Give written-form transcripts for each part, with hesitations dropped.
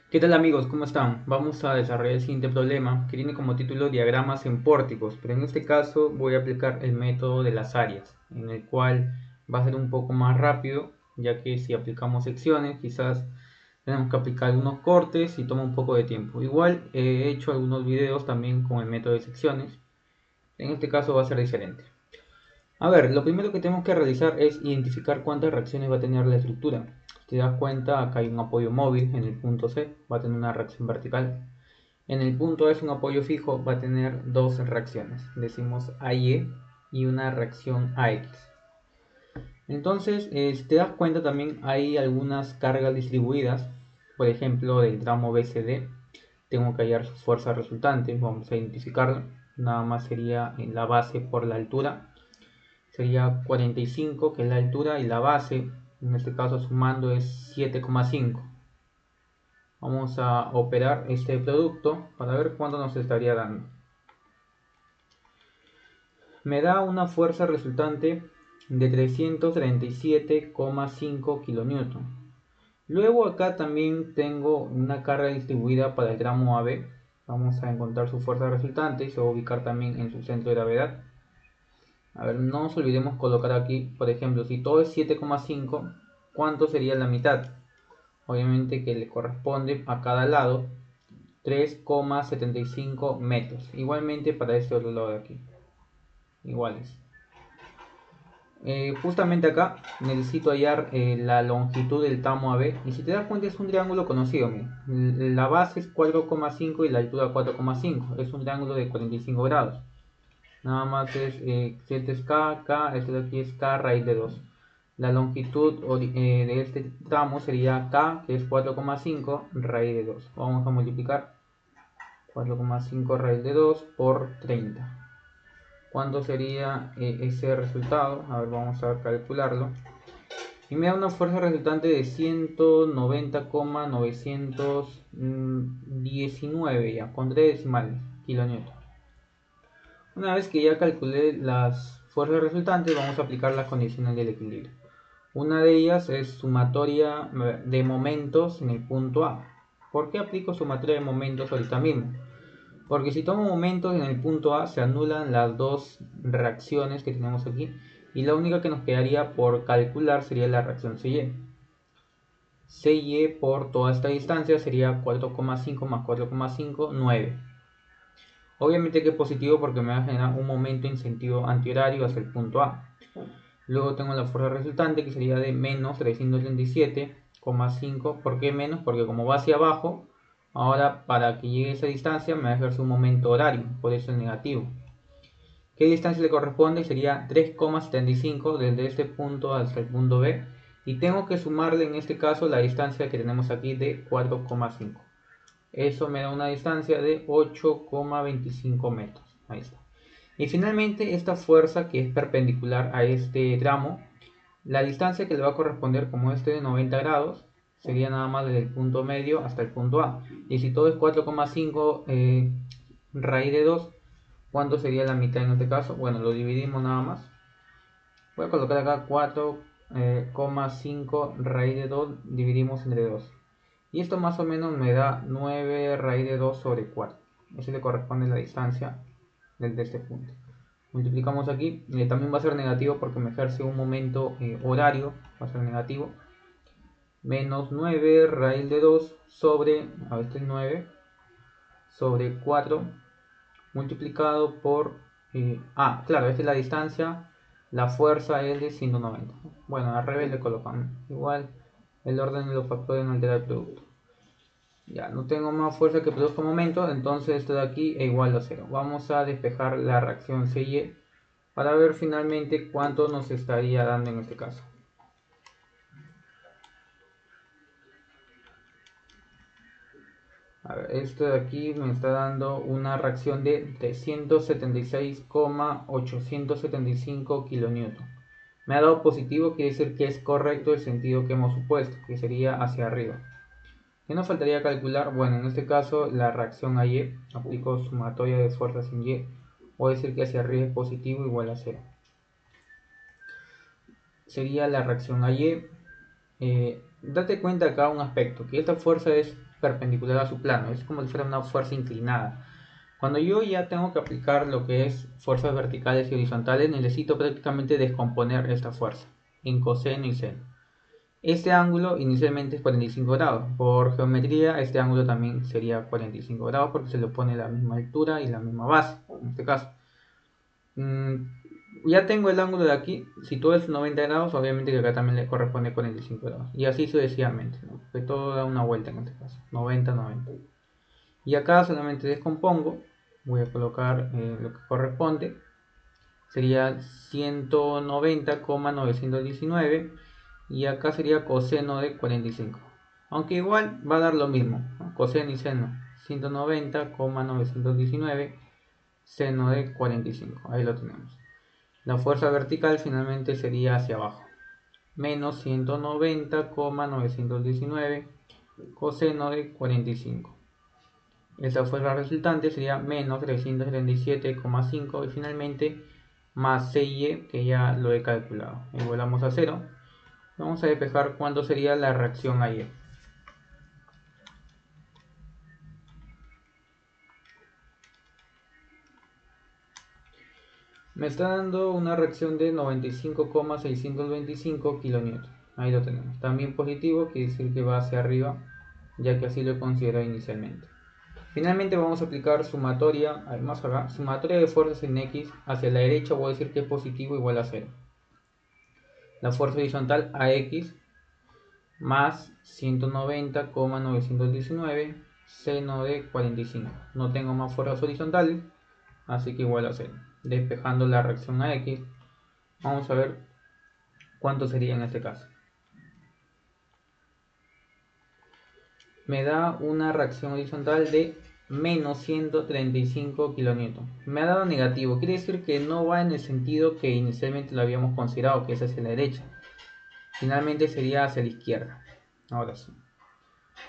¿Qué tal amigos? ¿Cómo están? Vamos a desarrollar el siguiente problema que tiene como título diagramas en pórticos, pero en este caso voy a aplicar el método de las áreas, en el cual va a ser un poco más rápido, ya que si aplicamos secciones quizás tenemos que aplicar algunos cortes y toma un poco de tiempo. Igual he hecho algunos videos también con el método de secciones, en este caso va a ser diferente. A ver, lo primero que tenemos que realizar es identificar cuántas reacciones va a tener la estructura. Si te das cuenta, acá hay un apoyo móvil en el punto C, va a tener una reacción vertical. En el punto A es un apoyo fijo, va a tener dos reacciones. Decimos AY y una reacción AX. Entonces, si te das cuenta también hay algunas cargas distribuidas. Por ejemplo, del tramo BCD, tengo que hallar su fuerza resultante. Vamos a identificarlo. Nada más sería en la base por la altura, sería 45, que es la altura, y la base, en este caso sumando, es 7,5. Vamos a operar este producto para ver cuánto nos estaría dando. Me da una fuerza resultante de 337,5 kN. Luego acá también tengo una carga distribuida para el tramo AB. Vamos a encontrar su fuerza resultante y se va a ubicar también en su centro de gravedad. A ver, no nos olvidemos colocar aquí, por ejemplo, si todo es 7,5, ¿cuánto sería la mitad? Obviamente que le corresponde a cada lado 3,75 metros. Igualmente para este otro lado de aquí. Iguales. Justamente acá necesito hallar la longitud del tramo AB. Y si te das cuenta es un triángulo conocido. Mira. La base es 4,5 y la altura 4,5. Es un triángulo de 45 grados. Nada más es, este es K, K, este de aquí es K raíz de 2. La longitud de este tramo sería K, que es 4,5 raíz de 2. Vamos a multiplicar 4,5 raíz de 2 por 30. ¿Cuánto sería ese resultado? A ver, vamos a calcularlo. Y me da una fuerza resultante de 190,919 ya, con 3 decimales, kilonewton. Una vez que ya calculé las fuerzas resultantes, vamos a aplicar las condiciones del equilibrio. Una de ellas es sumatoria de momentos en el punto A. ¿Por qué aplico sumatoria de momentos ahorita mismo? Porque si tomo momentos en el punto A, se anulan las dos reacciones que tenemos aquí y la única que nos quedaría por calcular sería la reacción CY. CY por toda esta distancia sería 4,5 más 4,5, 9. Obviamente que es positivo porque me va a generar un momento en sentido antihorario hacia el punto A. Luego tengo la fuerza resultante que sería de menos 337,5. ¿Por qué menos? Porque como va hacia abajo, ahora para que llegue a esa distancia me va a ejercer un momento horario, por eso es negativo. ¿Qué distancia le corresponde? Sería 3,75 desde este punto hasta el punto B. Y tengo que sumarle en este caso la distancia que tenemos aquí de 4,5. Eso me da una distancia de 8,25 metros. Ahí está. Y finalmente esta fuerza que es perpendicular a este tramo, la distancia que le va a corresponder como este de 90 grados, sería nada más desde el punto medio hasta el punto A. Y si todo es 4,5 raíz de 2, ¿cuánto sería la mitad en este caso? Bueno, lo dividimos nada más. Voy a colocar acá 4,5 raíz de 2, dividimos entre 2. Y esto más o menos me da 9 raíz de 2 sobre 4. Eso le corresponde la distancia desde este punto. Multiplicamos aquí, también va a ser negativo porque me ejerce un momento horario, va a ser negativo. Menos 9 raíz de 2 sobre, a ver, este es 9, sobre 4 multiplicado por, claro, esta es la distancia, la fuerza es de 190. Bueno, al revés le colocamos, igual el orden de los factores no altera el producto. Ya, no tengo más fuerza que produzca momento, entonces esto de aquí es igual a 0. Vamos a despejar la reacción CY para ver finalmente cuánto nos estaría dando en este caso. A ver, esto de aquí me está dando una reacción de 376,875 kN. Me ha dado positivo, quiere decir que es correcto el sentido que hemos supuesto, que sería hacia arriba. ¿Qué nos faltaría calcular? Bueno, en este caso la reacción a Y, aplico sumatoria de fuerzas en Y, voy a decir que hacia arriba es positivo igual a 0. Sería la reacción a Y, date cuenta acá un aspecto, que esta fuerza es perpendicular a su plano, es como si fuera una fuerza inclinada. Cuando yo ya tengo que aplicar lo que es fuerzas verticales y horizontales, necesito prácticamente descomponer esta fuerza en coseno y seno. Este ángulo inicialmente es 45 grados. Por geometría, este ángulo también sería 45 grados porque se le pone la misma altura y la misma base, en este caso. Ya tengo el ángulo de aquí. Si todo es 90 grados, obviamente que acá también le corresponde 45 grados. Y así sucesivamente, ¿no? Que todo da una vuelta en este caso. 90, 90. Y acá solamente descompongo. Voy a colocar lo que corresponde. Sería 190,919 y acá sería coseno de 45, aunque igual va a dar lo mismo, ¿no? Coseno y seno, 190,919 seno de 45, ahí lo tenemos. La fuerza vertical finalmente sería hacia abajo, menos 190,919 coseno de 45. Esta fuerza resultante sería menos 377,5 y finalmente más CY, que ya lo he calculado. Igualamos a 0. Vamos a despejar cuánto sería la reacción a Y. Me está dando una reacción de 95,625 kN. Ahí lo tenemos. También positivo, quiere decir que va hacia arriba, ya que así lo considerado inicialmente. Finalmente vamos a aplicar sumatoria, más acá, sumatoria de fuerzas en X hacia la derecha, voy a decir que es positivo igual a 0. La fuerza horizontal AX más 190,919 seno de 45. No tengo más fuerzas horizontales, así que igual a 0. Despejando la reacción a X, vamos a ver cuánto sería en este caso. Me da una reacción horizontal de menos 135 kN. Me ha dado negativo, quiere decir que no va en el sentido que inicialmente lo habíamos considerado, que es hacia la derecha. Finalmente sería hacia la izquierda. Ahora sí.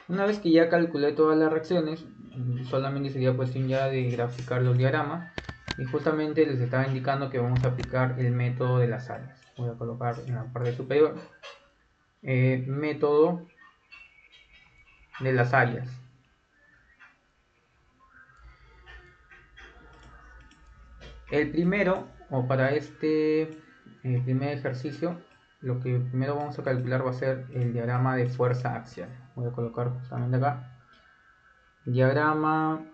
Una vez que ya calculé todas las reacciones, solamente sería cuestión ya de graficar los diagramas. Y justamente les estaba indicando que vamos a aplicar el método de las áreas. Voy a colocar en la parte superior método de las áreas. El primero, o para este primer ejercicio, lo que primero vamos a calcular va a ser el diagrama de fuerza axial. Voy a colocar justamente acá. Diagrama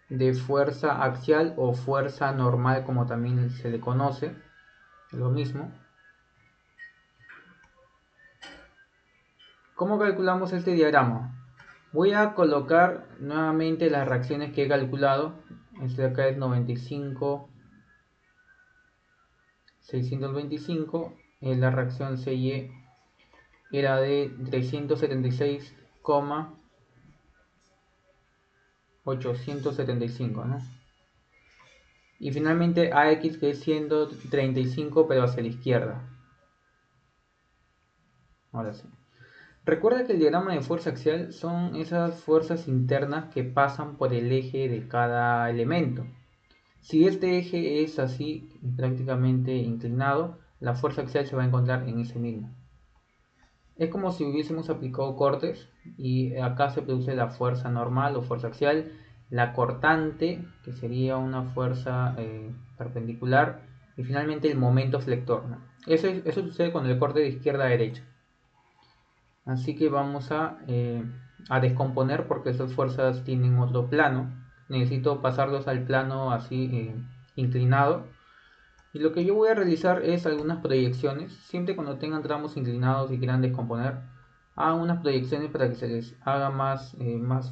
de fuerza axial o fuerza normal, como también se le conoce, lo mismo. ¿Cómo calculamos este diagrama? Voy a colocar nuevamente las reacciones que he calculado. Este de acá es 95,625. La reacción CY era de 376,875, ¿no? Y finalmente AX, que es 135 pero hacia la izquierda. Ahora sí. Recuerda que el diagrama de fuerza axial son esas fuerzas internas que pasan por el eje de cada elemento. Si este eje es así prácticamente inclinado, la fuerza axial se va a encontrar en ese mismo. Es como si hubiésemos aplicado cortes y acá se produce la fuerza normal o fuerza axial, la cortante, que sería una fuerza perpendicular, y finalmente el momento flector, ¿no? Eso sucede con el corte de izquierda a derecha. Así que vamos a descomponer porque esas fuerzas tienen otro plano. Necesito pasarlos al plano así inclinado. Y lo que yo voy a realizar es algunas proyecciones. Siempre cuando tengan tramos inclinados y quieran descomponer, hagan unas proyecciones para que se les haga más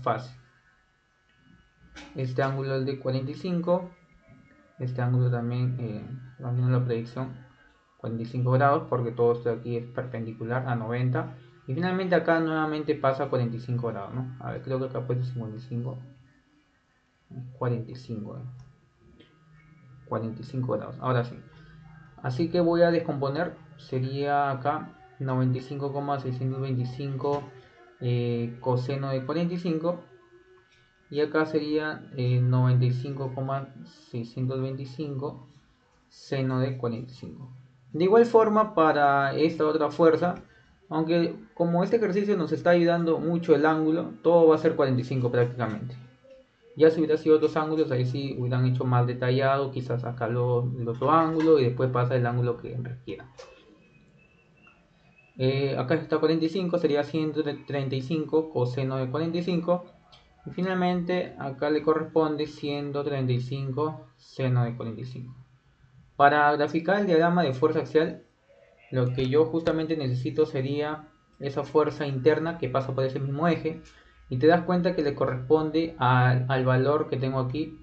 fácil. Este ángulo es de 45. Este ángulo también, haciendo la proyección 45 grados porque todo esto de aquí es perpendicular a 90. Y finalmente acá nuevamente pasa a 45 grados, ¿no? A ver, creo que acá puede 55. 45, 45 grados. Ahora sí. Así que voy a descomponer. Sería acá 95,625 coseno de 45. Y acá sería 95,625 seno de 45. De igual forma, para esta otra fuerza, Aunque como este ejercicio nos está ayudando mucho el ángulo, todo va a ser 45 prácticamente. Ya si hubiera sido otros ángulos, ahí sí hubieran hecho más detallado, quizás acá el otro ángulo y después pasa el ángulo que requiera. Acá está 45, sería 135 coseno de 45. Y finalmente acá le corresponde 135 seno de 45. Para graficar el diagrama de fuerza axial, lo que yo justamente necesito sería esa fuerza interna que pasa por ese mismo eje. Y te das cuenta que le corresponde al valor que tengo aquí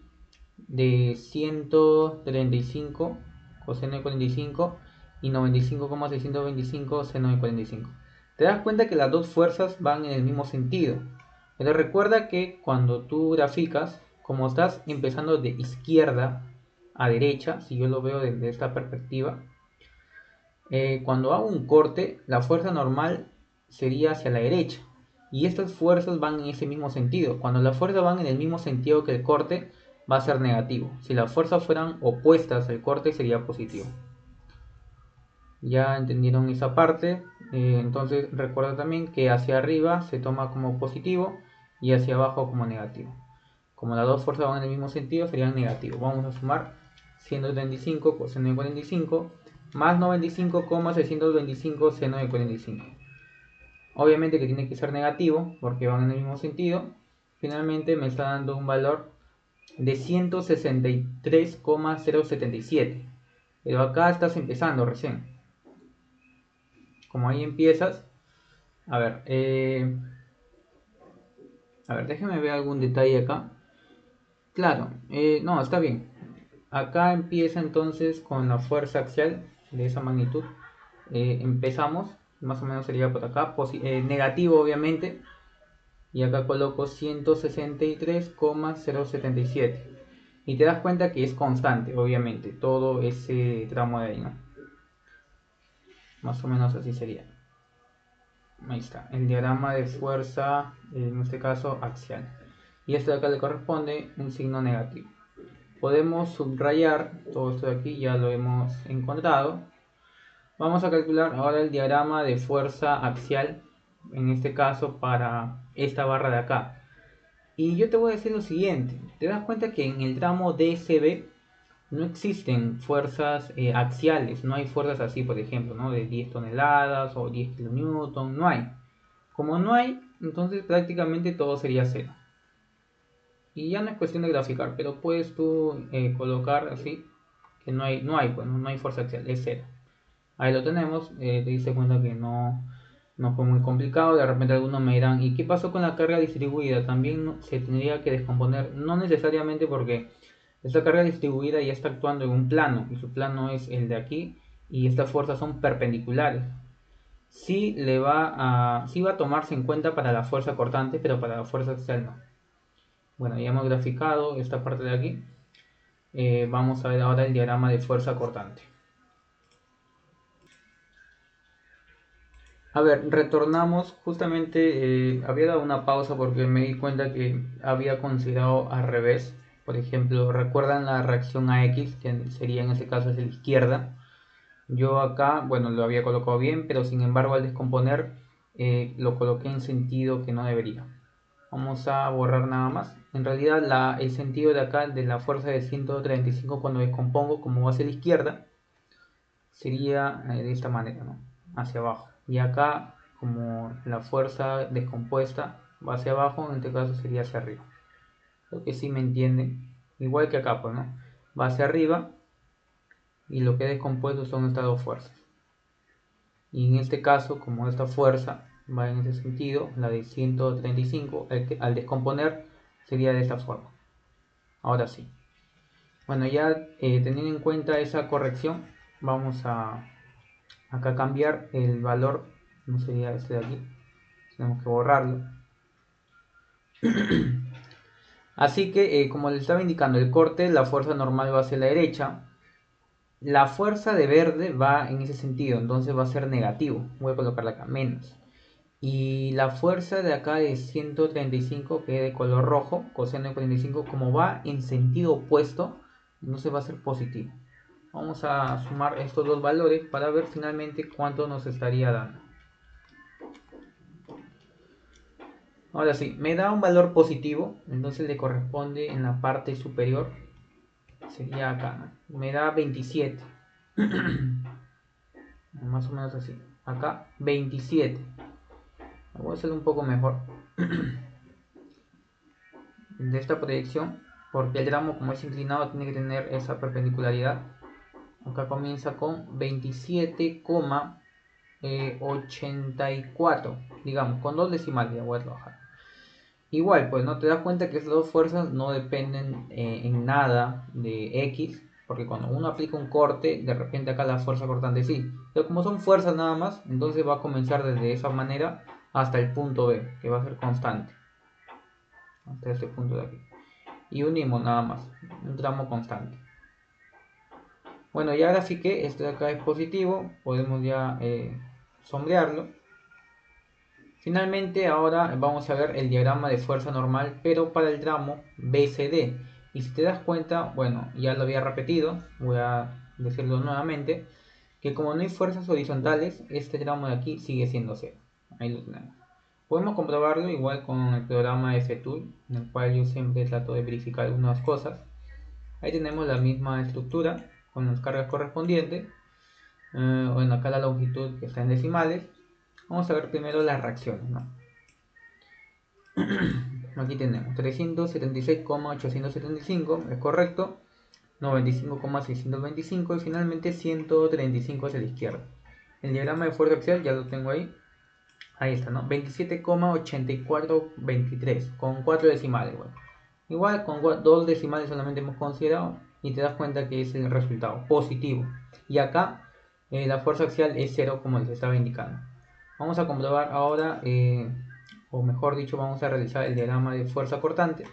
de 135 coseno de 45 y 95,625 seno de 45. Te das cuenta que las dos fuerzas van en el mismo sentido. Pero recuerda que cuando tú graficas, como estás empezando de izquierda a derecha, si yo lo veo desde esta perspectiva, cuando hago un corte, la fuerza normal sería hacia la derecha. Y estas fuerzas van en ese mismo sentido. Cuando las fuerzas van en el mismo sentido que el corte, va a ser negativo. Si las fuerzas fueran opuestas al corte, sería positivo. Ya entendieron esa parte. Entonces recuerda también que hacia arriba se toma como positivo y hacia abajo como negativo. Como las dos fuerzas van en el mismo sentido, serían negativos. Vamos a sumar 135 coseno de 45 más 95,625 seno de 45. Obviamente que tiene que ser negativo porque van en el mismo sentido. Finalmente me está dando un valor de 163,077. Pero acá estás empezando recién. Como ahí empiezas, a ver, déjeme ver algún detalle acá. Claro, no, está bien. Acá empieza entonces con la fuerza axial de esa magnitud. Empezamos, más o menos sería por acá, negativo obviamente. Y acá coloco 163,077. Y te das cuenta que es constante, obviamente, todo ese tramo de ahí, ¿no? Más o menos así sería. Ahí está, el diagrama de fuerza, en este caso axial. Y este de acá le corresponde un signo negativo. Podemos subrayar todo esto de aquí, ya lo hemos encontrado. Vamos a calcular ahora el diagrama de fuerza axial, en este caso para esta barra de acá. Y yo te voy a decir lo siguiente, te das cuenta que en el tramo DSB no existen fuerzas axiales, no hay fuerzas así, por ejemplo, ¿no? De 10 toneladas o 10 kilonewton, no hay. Como no hay, entonces prácticamente todo sería cero. Y ya no es cuestión de graficar, pero puedes tú colocar así, que no hay fuerza axial, es cero. Ahí lo tenemos, te diste cuenta que no fue muy complicado. De repente algunos me dirán, ¿y qué pasó con la carga distribuida? También se tendría que descomponer, no necesariamente porque esta carga distribuida ya está actuando en un plano, y su plano es el de aquí, y estas fuerzas son perpendiculares. Sí va a tomarse en cuenta para la fuerza cortante, pero para la fuerza axial no. Bueno, ya hemos graficado esta parte de aquí. Vamos a ver ahora el diagrama de fuerza cortante. A ver, retornamos. Justamente había dado una pausa porque me di cuenta que había considerado al revés. Por ejemplo, ¿recuerdan la reacción AX? Que sería en ese caso hacia la izquierda. Yo acá, bueno, lo había colocado bien, pero sin embargo al descomponer lo coloqué en sentido que no debería. Vamos a borrar nada más. En realidad el sentido de acá de la fuerza de 135 cuando descompongo como va hacia la izquierda sería de esta manera, ¿no? Hacia abajo. Y acá como la fuerza descompuesta va hacia abajo, en este caso sería hacia arriba. Creo que sí me entienden. Igual que acá, pues, ¿no? Va hacia arriba y lo que he descompuesto son estas dos fuerzas. Y en este caso, como esta fuerza va en ese sentido, la de 135, al descomponer sería de esta forma. Ahora sí. Bueno, ya teniendo en cuenta esa corrección, vamos a acá cambiar el valor, no sería este de aquí, tenemos que borrarlo. Así que, como les estaba indicando, el corte, la fuerza normal va hacia la derecha. La fuerza de verde va en ese sentido, entonces va a ser negativo. Voy a colocarla acá, menos. Y la fuerza de acá de 135, que es de color rojo, coseno de 45, como va en sentido opuesto, entonces va a ser positivo. Vamos a sumar estos dos valores para ver finalmente cuánto nos estaría dando. Ahora sí, me da un valor positivo, entonces le corresponde en la parte superior, sería acá, ¿no? Me da 27, más o menos así, acá 27, voy a hacer un poco mejor de esta proyección, porque el tramo como es inclinado tiene que tener esa perpendicularidad. Acá comienza con 27,84, digamos, con dos decimales, ya voy a trabajar. Igual, pues no te das cuenta que estas dos fuerzas no dependen en nada de X, porque cuando uno aplica un corte, de repente acá la fuerza cortante sí. Pero como son fuerzas nada más, entonces va a comenzar desde esa manera hasta el punto B, que va a ser constante. Hasta este punto de aquí. Y unimos nada más, un tramo constante. Bueno, y ahora sí que esto de acá es positivo, podemos ya sombrearlo. Finalmente ahora vamos a ver el diagrama de fuerza normal, pero para el tramo BCD. Y si te das cuenta, bueno, ya lo había repetido, voy a decirlo nuevamente, que como no hay fuerzas horizontales, este tramo de aquí sigue siendo cero. Ahí lo tenemos. Podemos comprobarlo igual con el programa FTool, en el cual yo siempre trato de verificar algunas cosas. Ahí tenemos la misma estructura con las cargas correspondientes. Bueno, acá la longitud que está en decimales. Vamos a ver primero las reacciones, ¿no? Aquí tenemos 376,875, es correcto, 95,625 y finalmente 135 hacia la izquierda. El diagrama de fuerza axial ya lo tengo ahí. Ahí está, ¿no? 27,8423 con 4 decimales. Bueno. Igual con 2 decimales solamente hemos considerado y te das cuenta que es el resultado positivo. Y acá la fuerza axial es 0 como les estaba indicando. Vamos a comprobar ahora, o mejor dicho, vamos a realizar el diagrama de fuerza cortante.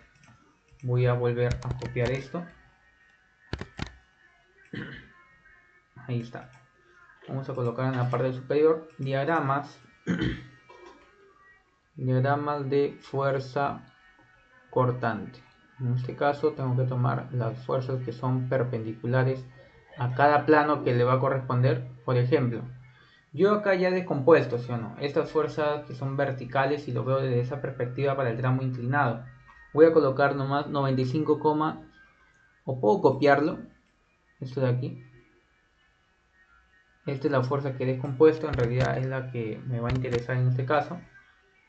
Voy a volver a copiar esto. Ahí está. Vamos a colocar en la parte superior diagramas. Diagramas de fuerza cortante. En este caso tengo que tomar las fuerzas que son perpendiculares a cada plano que le va a corresponder. Por ejemplo, yo acá ya he descompuesto, ¿sí o no? Estas fuerzas que son verticales y lo veo desde esa perspectiva para el tramo inclinado. Voy a colocar nomás 95, o puedo copiarlo, esto de aquí. Esta es la fuerza que he descompuesto, en realidad es la que me va a interesar en este caso.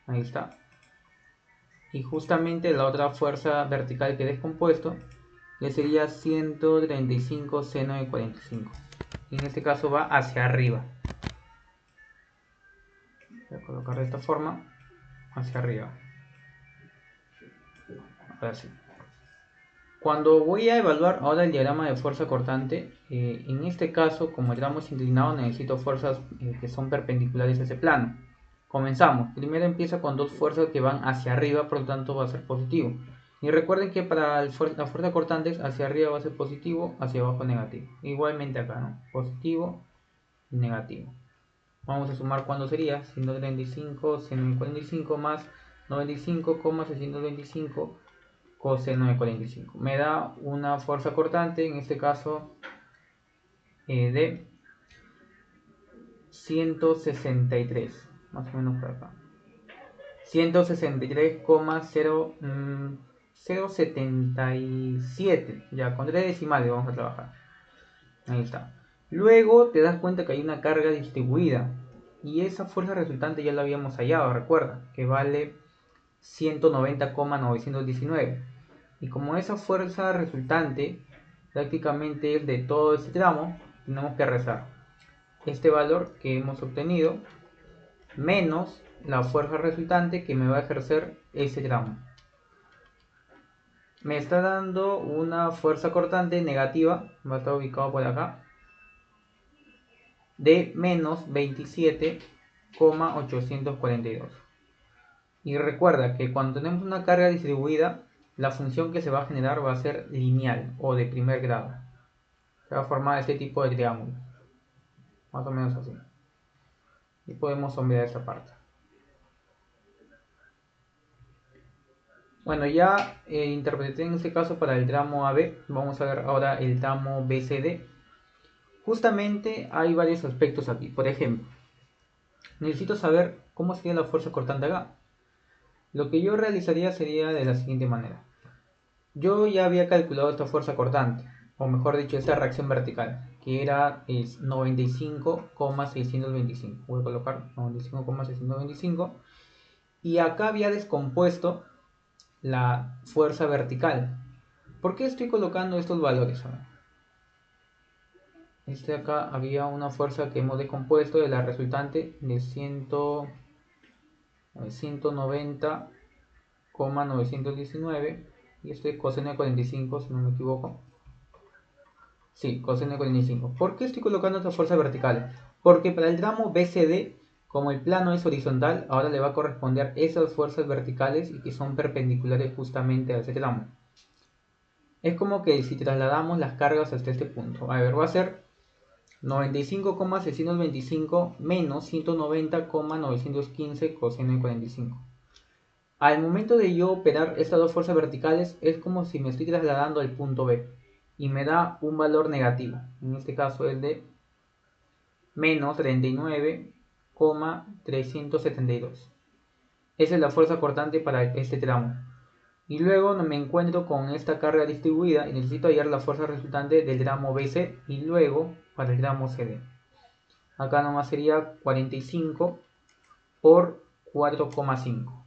Ahí está. Y justamente la otra fuerza vertical que he descompuesto le sería 135 seno de 45. Y en este caso va hacia arriba. Voy a colocar de esta forma, hacia arriba. Ahora sí. Cuando voy a evaluar ahora el diagrama de fuerza cortante, en este caso, como el tramo es inclinado, necesito fuerzas que son perpendiculares a ese plano. Comenzamos. Primero empieza con dos fuerzas que van hacia arriba, por lo tanto va a ser positivo. Y recuerden que para la fuerza cortante hacia arriba va a ser positivo, hacia abajo negativo. Igualmente acá, ¿no? Positivo y negativo. Vamos a sumar cuándo sería 135 seno de 45 más 95,625 coseno de 45. Me da una fuerza cortante, en este caso de 163, más o menos por acá. 163,077, ya con 3 decimales vamos a trabajar. Ahí está. Luego te das cuenta que hay una carga distribuida y esa fuerza resultante ya la habíamos hallado, recuerda, que vale 190,919. Y como esa fuerza resultante prácticamente es de todo este tramo, tenemos que rezar este valor que hemos obtenido menos la fuerza resultante que me va a ejercer ese tramo. Me está dando una fuerza cortante negativa, va a estar ubicado por acá, de menos 27,842. Y recuerda que cuando tenemos una carga distribuida, la función que se va a generar va a ser lineal o de primer grado. Se va a formar este tipo de triángulo, más o menos así. Y podemos sombrear esta parte. Bueno, ya interpreté en este caso para el tramo AB. Vamos a ver ahora el tramo BCD. Justamente hay varios aspectos aquí. Por ejemplo, necesito saber cómo sería la fuerza cortante acá. Lo que yo realizaría sería de la siguiente manera. Yo ya había calculado esta fuerza cortante, o mejor dicho, esta reacción vertical, que era 95,625. Voy a colocar 95,625. Y acá había descompuesto la fuerza vertical. ¿Por qué estoy colocando estos valores? Acá había una fuerza que hemos descompuesto de la resultante de 190,919 y esto es coseno de 45 si no me equivoco. Sí, coseno de 45. ¿Por qué estoy colocando esta fuerza vertical? Porque para el tramo BCD, como el plano es horizontal, ahora le va a corresponder esas fuerzas verticales y que son perpendiculares justamente a ese tramo. Es como que si trasladamos las cargas hasta este punto. A ver, va a ser 95,625 menos 190,915 coseno de 45. Al momento de yo operar estas dos fuerzas verticales es como si me estoy trasladando al punto B y me da un valor negativo. En este caso es de menos 39,372. Esa es la fuerza cortante para este tramo. Y luego me encuentro con esta carga distribuida y necesito hallar la fuerza resultante del tramo BC y luego para el tramo CD. Acá nomás sería 45 por 4,5.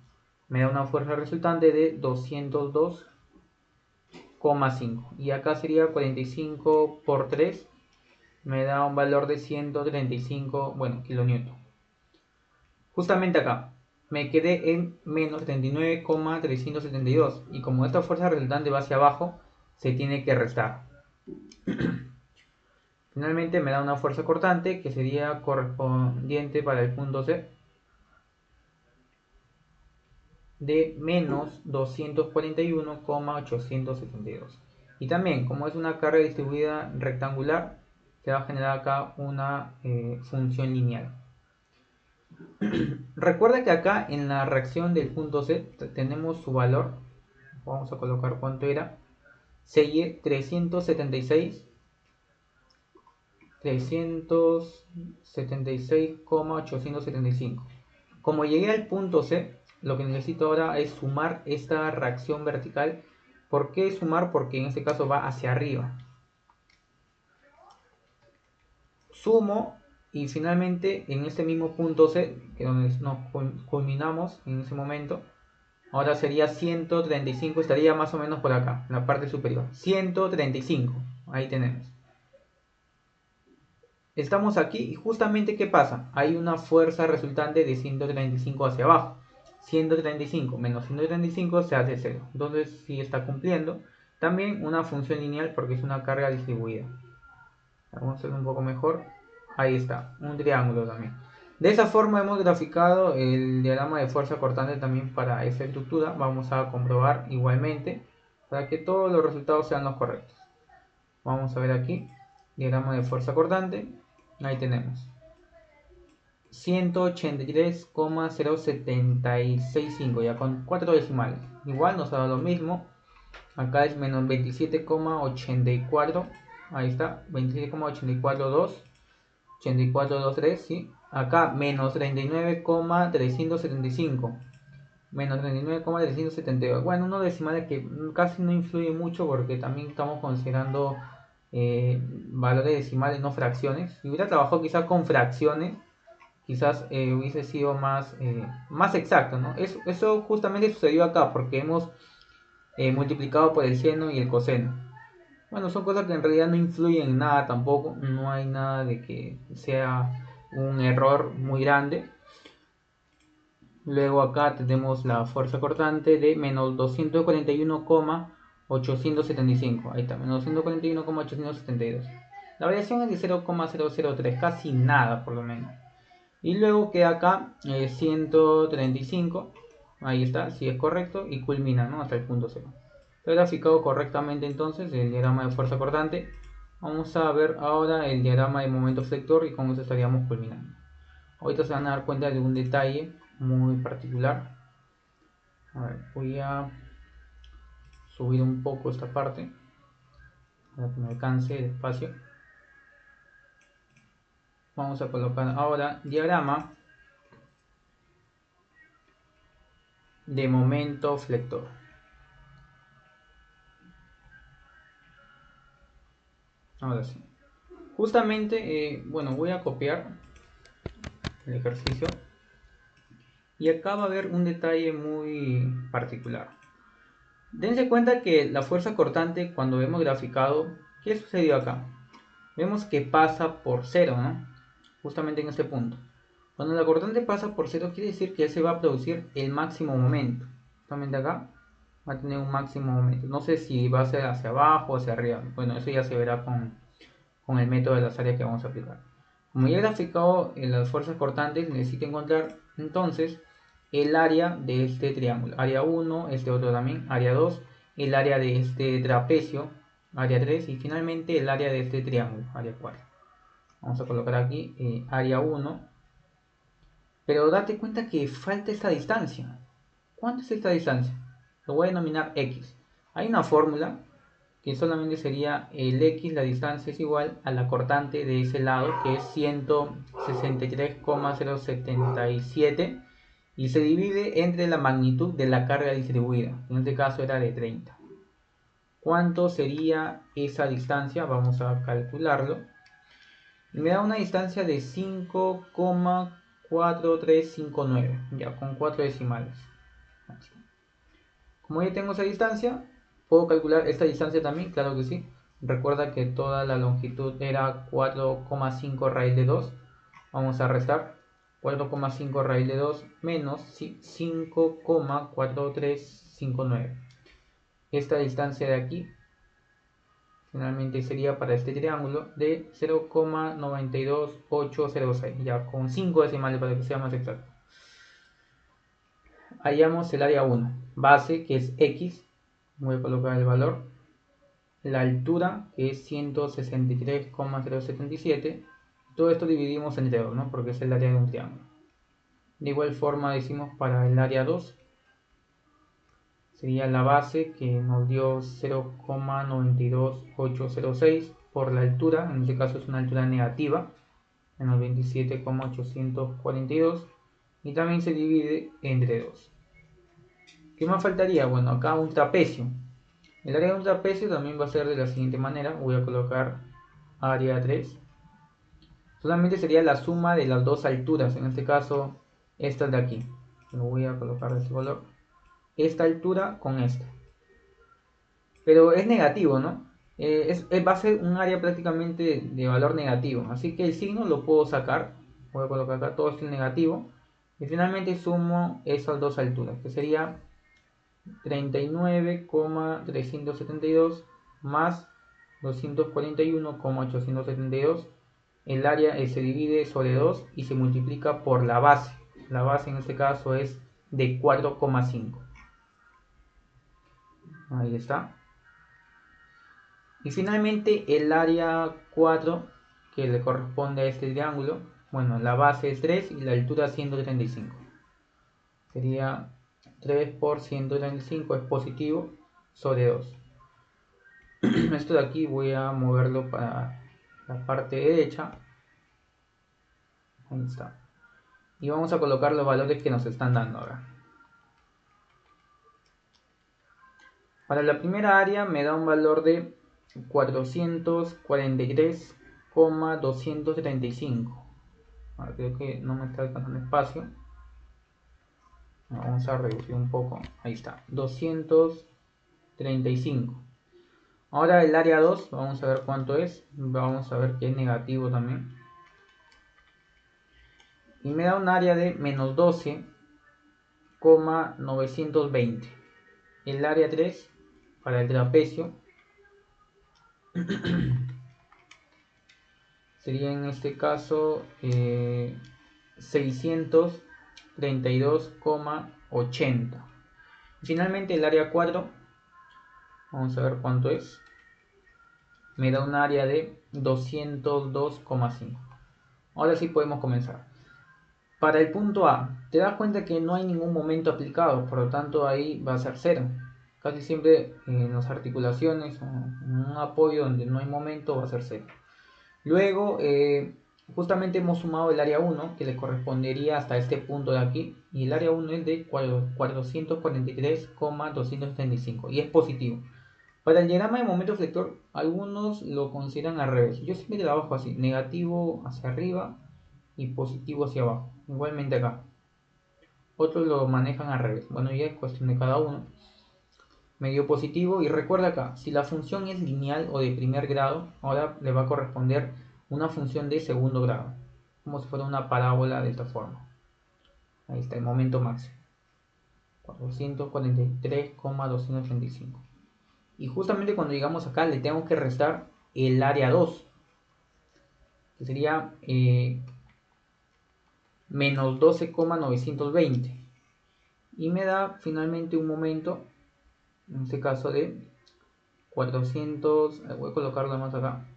Me da una fuerza resultante de 202,5. Y acá sería 45 por 3. Me da un valor de 135, bueno, kilonewton. Justamente acá me quedé en menos 39,372 y como esta fuerza resultante va hacia abajo, se tiene que restar. Finalmente me da una fuerza cortante que sería correspondiente para el punto C de menos 241,872. Y también, como es una carga distribuida rectangular, se va a generar acá una función lineal. Recuerda que acá en la reacción del punto C tenemos su valor. Vamos a colocar cuánto era. Serie 376,875. Como llegué al punto C, lo que necesito ahora es sumar esta reacción vertical. ¿Por qué sumar? Porque en este caso va hacia arriba. Sumo y finalmente en este mismo punto C, que es donde nos culminamos en ese momento, ahora sería 135, estaría más o menos por acá, en la parte superior. 135, ahí tenemos. Estamos aquí y justamente ¿qué pasa? Hay una fuerza resultante de 135 hacia abajo. 135 menos 135 se hace 0. Entonces sí está cumpliendo. También una función lineal porque es una carga distribuida. Vamos a hacerlo un poco mejor. Ahí está, un triángulo también. De esa forma hemos graficado el diagrama de fuerza cortante también para esta estructura. Vamos a comprobar igualmente para que todos los resultados sean los correctos. Vamos a ver aquí, diagrama de fuerza cortante. Ahí tenemos 183,0765 ya con 4 decimales. Igual nos ha dado lo mismo. Acá es menos 27,84. Ahí está, 27,842. 8423, ¿sí? Acá menos 39,375. Menos 39,372. Bueno, unos decimales que casi no influye mucho porque también estamos considerando valores decimales, no fracciones. Si hubiera trabajado quizás con fracciones, quizás hubiese sido más exacto, ¿no? Eso justamente sucedió acá porque hemos multiplicado por el seno y el coseno. Bueno, son cosas que en realidad no influyen en nada tampoco. No hay nada de que sea un error muy grande. Luego acá tenemos la fuerza cortante de menos 241,875. Ahí está, menos 241,872. La variación es de 0,003, casi nada por lo menos. Y luego queda acá 135. Ahí está, si es correcto. Y culmina, ¿no? Hasta el punto 0. He graficado correctamente entonces el diagrama de fuerza cortante. Vamos a ver ahora el diagrama de momento flector y cómo estaríamos culminando. Ahorita se van a dar cuenta de un detalle muy particular. A ver, voy a subir un poco esta parte para que me alcance el espacio. Vamos a colocar ahora diagrama de momento flector. Ahora sí. Justamente, bueno, voy a copiar el ejercicio. Y acá va a haber un detalle muy particular. Dense cuenta que la fuerza cortante, cuando hemos graficado, ¿qué sucedió acá? Vemos que pasa por cero, ¿no? Justamente en este punto. Cuando la cortante pasa por cero, quiere decir que se va a producir el máximo momento. Justamente acá va a tener un máximo momento. No sé si va a ser hacia abajo o hacia arriba. Bueno, eso ya se verá con el método de las áreas que vamos a aplicar. Como ya he graficado en las fuerzas cortantes, necesito encontrar entonces el área de este triángulo. Área 1, este otro también, área 2, el área de este trapecio, área 3 y finalmente el área de este triángulo, área 4. Vamos a colocar aquí área 1, pero date cuenta que falta esta distancia. ¿Cuánto es esta distancia? Lo voy a denominar X. Hay una fórmula que solamente sería el X, la distancia es igual a la cortante de ese lado, que es 163,077 y se divide entre la magnitud de la carga distribuida, en este caso era de 30. ¿Cuánto sería esa distancia? Vamos a calcularlo. Y me da una distancia de 5,4359, ya con 4 decimales. Como ya tengo esa distancia, ¿puedo calcular esta distancia también? Claro que sí. Recuerda que toda la longitud era 4,5 raíz de 2. Vamos a restar 4,5 raíz de 2 menos 5,4359. Esta distancia de aquí finalmente sería para este triángulo de 0,92806, ya con 5 decimales para que sea más exacto. Hallamos el área 1, base que es X, voy a colocar el valor, la altura que es 163,077, todo esto dividimos entre 2, ¿no? Porque es el área de un triángulo. De igual forma decimos para el área 2, sería la base que nos dio 0,92806 por la altura, en este caso es una altura negativa, menos 27,842, y también se divide entre 2. ¿Qué más faltaría? Bueno, acá un trapecio. El área de un trapecio también va a ser de la siguiente manera. Voy a colocar área 3. Solamente sería la suma de las dos alturas. En este caso, esta de aquí. Lo voy a colocar de este color. Esta altura con esta. Pero es negativo, ¿no? Va a ser un área prácticamente de valor negativo. Así que el signo lo puedo sacar. Voy a colocar acá todo esto en negativo. Y finalmente sumo esas dos alturas. Que sería 39,372 más 241,872. El área se divide sobre 2 y se multiplica por la base. La base en este caso es de 4,5. Ahí está. Y finalmente el área 4 que le corresponde a este triángulo. Bueno, la base es 3 y la altura 135. Sería 3 por 135 es positivo sobre 2. Esto de aquí voy a moverlo para la parte derecha. Ahí está. Y vamos a colocar los valores que nos están dando ahora. Para la primera área me da un valor de 443,235. Ahora creo que no me está alcanzando espacio. Vamos a reducir un poco. Ahí está. 235. Ahora el área 2, vamos a ver cuánto es. Vamos a ver que es negativo también. Y me da un área de menos 12,920. El área 3 para el trapecio sería en este caso 632,80. Finalmente el área 4, vamos a ver cuánto es. Me da un área de 202,5. Ahora sí podemos comenzar. Para el punto A, te das cuenta que no hay ningún momento aplicado, por lo tanto ahí va a ser 0. Casi siempre en las articulaciones o en un apoyo donde no hay momento va a ser 0. Luego justamente hemos sumado el área 1 que le correspondería hasta este punto de aquí, y el área 1 es de 443,275 y es positivo. Para el diagrama de momento flector, algunos lo consideran al revés. Yo siempre trabajo así, negativo hacia arriba y positivo hacia abajo. Igualmente acá. Otros lo manejan al revés. Bueno, ya es cuestión de cada uno. Medio positivo, y recuerda acá, si la función es lineal o de primer grado, ahora le va a corresponder una función de segundo grado, como si fuera una parábola de esta forma. Ahí está el momento máximo, 443,235. Y justamente cuando llegamos acá le tengo que restar el área 2, que sería menos 12,920. Y me da finalmente un momento, en este caso de 400, voy a colocarlo más acá,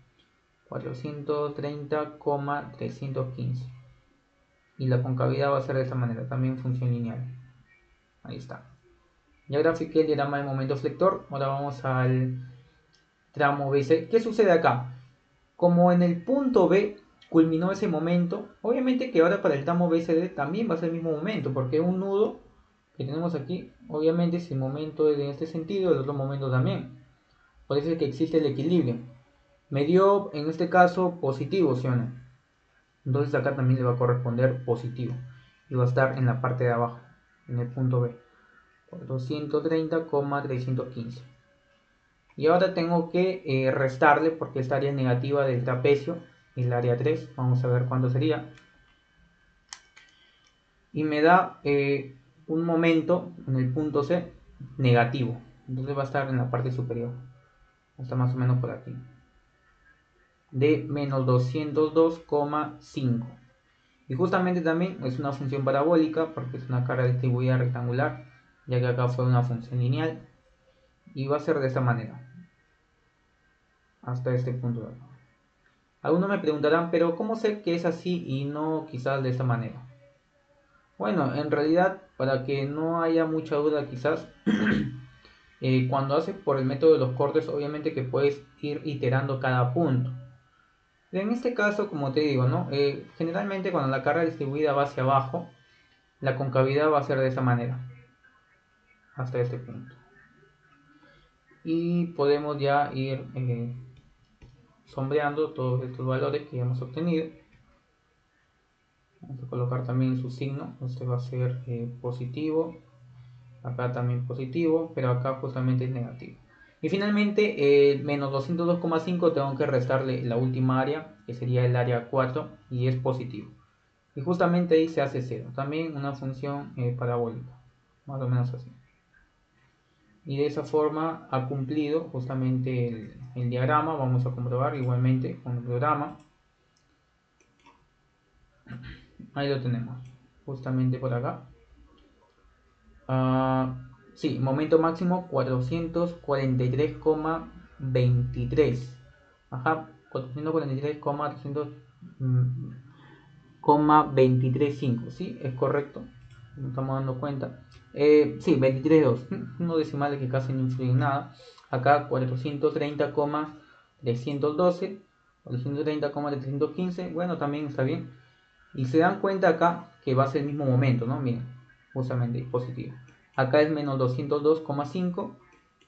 430,315. Y la concavidad va a ser de esta manera, también función lineal. Ahí está. Ya grafiqué el diagrama del momento flector. Ahora vamos al tramo BC. ¿Qué sucede acá? Como en el punto B culminó ese momento, obviamente que ahora para el tramo BCD también va a ser el mismo momento, porque un nudo que tenemos aquí, obviamente si el momento es en este sentido, el otro momento también. Por eso es que existe el equilibrio. Me dio en este caso positivo, ¿sí o no? Entonces acá también le va a corresponder positivo y va a estar en la parte de abajo, en el punto B, 430,315. Y ahora tengo que restarle, porque esta área es negativa del trapecio, el área 3, vamos a ver cuánto sería. Y me da un momento en el punto C negativo, entonces va a estar en la parte superior, está más o menos por aquí, de menos 202,5. Y justamente también es una función parabólica, porque es una carga distribuida rectangular, ya que acá fue una función lineal, y va a ser de esta manera hasta este punto de acá. Algunos me preguntarán, pero ¿cómo sé que es así y no quizás de esta manera? Bueno, en realidad, para que no haya mucha duda quizás, cuando haces por el método de los cortes, obviamente que puedes ir iterando cada punto. En este caso, como te digo, ¿no? Generalmente cuando la carga distribuida va hacia abajo, la concavidad va a ser de esa manera, hasta este punto. Y podemos ya ir sombreando todos estos valores que ya hemos obtenido. Vamos a colocar también su signo. Este va a ser positivo, acá también positivo, pero acá justamente es negativo. Y finalmente menos 202,5 tengo que restarle la última área, que sería el área 4, y es positivo. Y justamente ahí se hace 0, también una función parabólica, más o menos así. Y de esa forma ha cumplido justamente el diagrama. Vamos a comprobar igualmente con el programa. Ahí lo tenemos, justamente por acá. Sí, momento máximo 443,23. Ajá, 443,23,5. Sí, es correcto. Nos estamos dando cuenta. Sí, 23,2. Unos decimales que casi no influyen nada. Acá 430,312. 430,315. Bueno, también está bien. Y se dan cuenta acá que va a ser el mismo momento, ¿no? Miren, justamente positivo. Acá es menos 202,5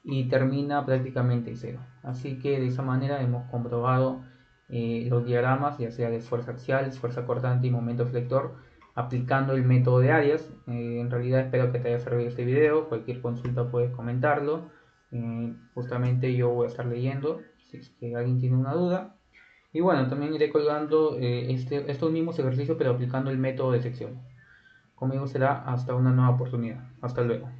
y termina prácticamente 0. Así que de esa manera hemos comprobado los diagramas, ya sea de fuerza axial, fuerza cortante y momento flector, aplicando el método de áreas. En realidad espero que te haya servido este video. Cualquier consulta puedes comentarlo. Justamente yo voy a estar leyendo si es que alguien tiene una duda. Y bueno, también iré colgando estos mismos ejercicios, pero aplicando el método de sección. Conmigo será hasta una nueva oportunidad. Hasta luego.